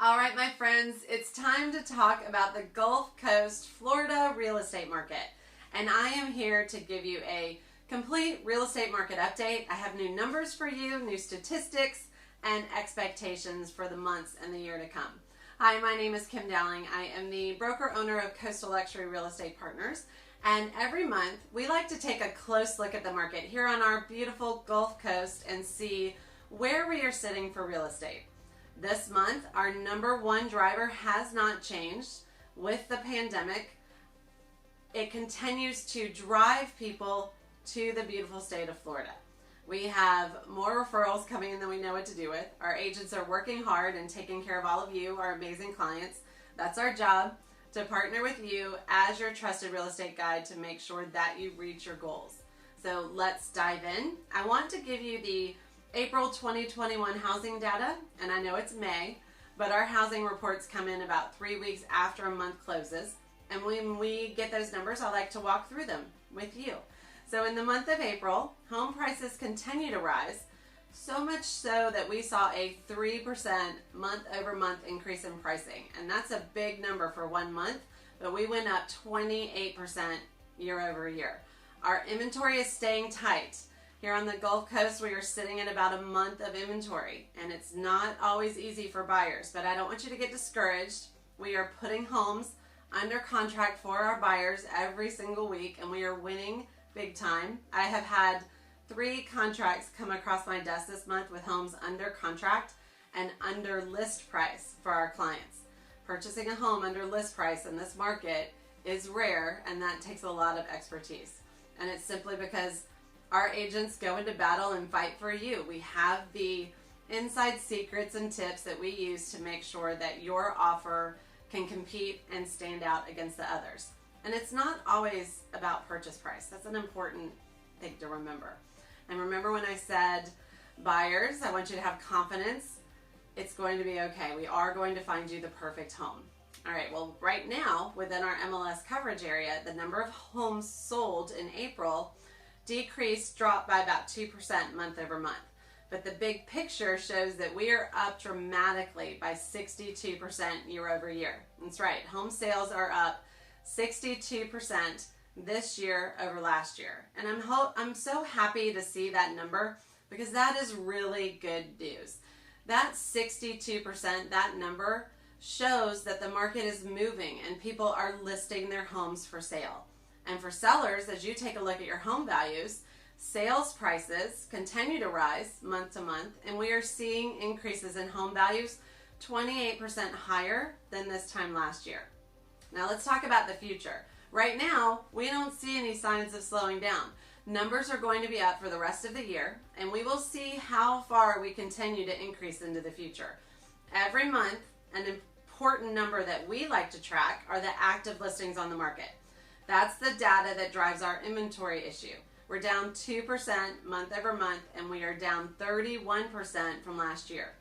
All right, my friends, it's time to talk about the Gulf Coast, Florida real estate market. And I am here to give you a complete real estate market update. I have new numbers for you, new statistics, and expectations for the months and the year to come. Hi, my name is Kim Dowling. I am the broker owner of Coastal Luxury Real Estate Partners. And every month, we like to take a close look at the market here on our beautiful Gulf Coast and see where we are sitting for real estate. This month, our number one driver has not changed. With the pandemic, it continues to drive people to the beautiful state of Florida. We have more referrals coming in than we know what to do with. Our agents are working hard and taking care of all of you, our amazing clients. That's our job, to partner with you as your trusted real estate guide to make sure that you reach your goals. So let's dive in. I want to give you the April 2021 housing data, and I know it's May, but our housing reports come in about 3 weeks after a month closes. And when we get those numbers, I like to walk through them with you. So in the month of April, home prices continue to rise, so much so that we saw a 3% month-over-month increase in pricing. And that's a big number for 1 month, but we went up 28% year over year. Our inventory is staying tight. Here on the Gulf Coast, we are sitting at about a month of inventory, and it's not always easy for buyers, but I don't want you to get discouraged. We are putting homes under contract for our buyers every single week, and we are winning big time. I have had 3 contracts come across my desk this month with homes under contract and under list price for our clients. Purchasing a home under list price in this market is rare, and that takes a lot of expertise. And it's simply because our agents go into battle and fight for you. We have the inside secrets and tips that we use to make sure that your offer can compete and stand out against the others. And it's not always about purchase price. That's an important thing to remember. And remember when I said, buyers, I want you to have confidence. It's going to be okay. We are going to find you the perfect home. All right, well, right now, within our MLS coverage area, the number of homes sold in April dropped by about 2% month over month. But the big picture shows that we are up dramatically by 62% year over year. That's right, home sales are up 62% this year over last year. And I'm so happy to see that number because that is really good news. That 62%, that number shows that the market is moving and people are listing their homes for sale. And for sellers, as you take a look at your home values, sales prices continue to rise month to month, and we are seeing increases in home values 28% higher than this time last year. Now let's talk about the future. Right now, we don't see any signs of slowing down. Numbers are going to be up for the rest of the year, and we will see how far we continue to increase into the future. Every month, an important number that we like to track are the active listings on the market. That's the data that drives our inventory issue. We're down 2% month over month, and we are down 31% from last year.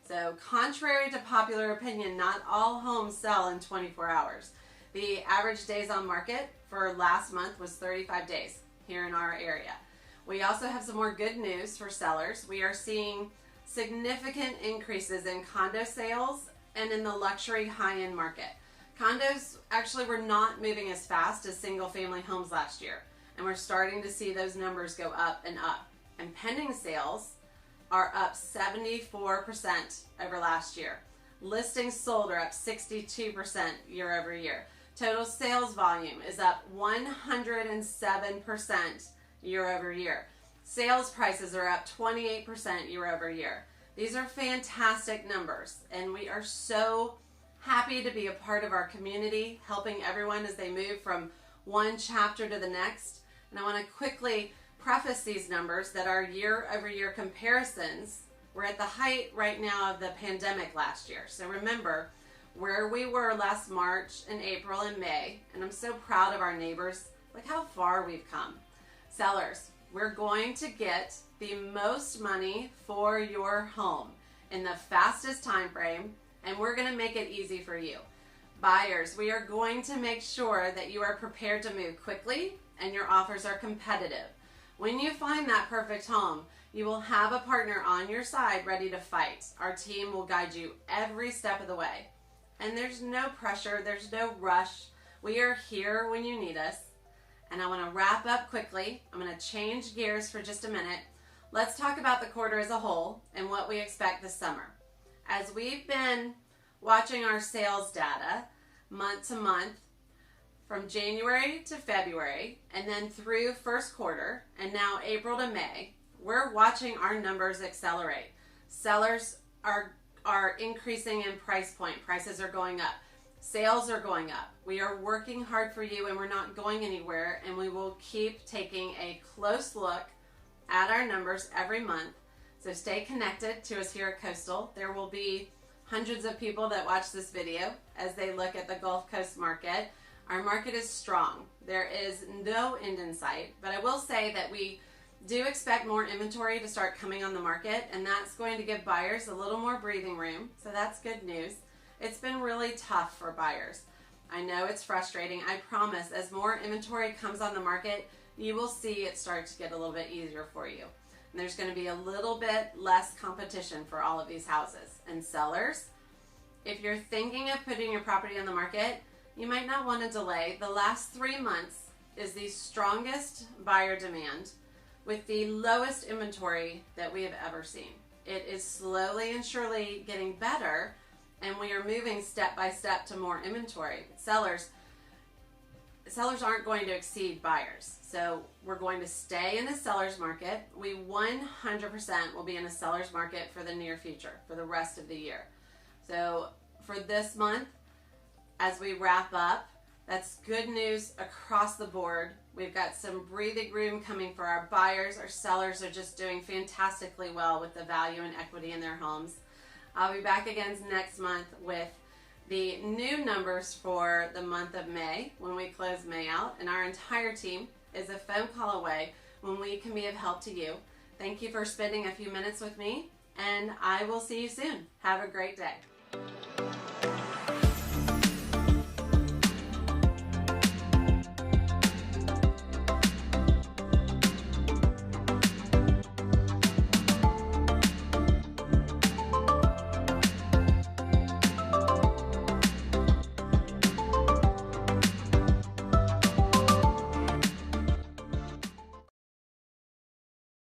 So contrary to popular opinion, not all homes sell in 24 hours. The average days on market for last month was 35 days here in our area. We also have some more good news for sellers. We are seeing significant increases in condo sales and in the luxury high-end market. Condos actually were not moving as fast as single-family homes last year, and we're starting to see those numbers go up and up. And pending sales are up 74% over last year. Listings sold are up 62% year over year. Total sales volume is up 107% year over year. Sales prices are up 28% year over year. These are fantastic numbers, and we are so happy to be a part of our community, helping everyone as they move from one chapter to the next. And I want to quickly preface these numbers that our year-over-year comparisons, we're at the height right now of the pandemic last year. So remember where we were last March and April and May, and I'm so proud of our neighbors. Look how far we've come. Sellers, we're going to get the most money for your home in the fastest time frame, and we're going to make it easy for you. Buyers, we are going to make sure that you are prepared to move quickly and your offers are competitive. When you find that perfect home, You will have a partner on your side ready to fight. Our team will guide you every step of the way. And there's no pressure, there's no rush. We are here when you need us. And I want to wrap up quickly. I'm going to change gears for just a minute. Let's talk about the quarter as a whole and what we expect this summer. As we've been watching our sales data month to month, from January to February, and then through first quarter, and now April to May, we're watching our numbers accelerate. Sellers are increasing in price point. Prices are going up. Sales are going up. We are working hard for you, and we're not going anywhere, and we will keep taking a close look at our numbers every month. So stay connected to us here at Coastal. There will be hundreds of people that watch this video as they look at the Gulf Coast market. Our market is strong. There is no end in sight, but I will say that we do expect more inventory to start coming on the market, and that's going to give buyers a little more breathing room, so that's good news. It's been really tough for buyers. I know it's frustrating. I promise, as more inventory comes on the market, you will see it start to get a little bit easier for you. And there's going to be a little bit less competition for all of these houses. And sellers, if you're thinking of putting your property on the market, you might not want to delay. The last 3 months is the strongest buyer demand with the lowest inventory that we have ever seen. It is slowly and surely getting better, and we are moving step by step to more inventory. Sellers aren't going to exceed buyers. So we're going to stay in a seller's market. We 100% will be in a seller's market for the near future, for the rest of the year. So for this month, as we wrap up, that's good news across the board. We've got some breathing room coming for our buyers. Our sellers are just doing fantastically well with the value and equity in their homes. I'll be back again next month with the new numbers for the month of May when we close May out, and our entire team is a phone call away when we can be of help to you. Thank you for spending a few minutes with me, and I will see you soon. Have a great day.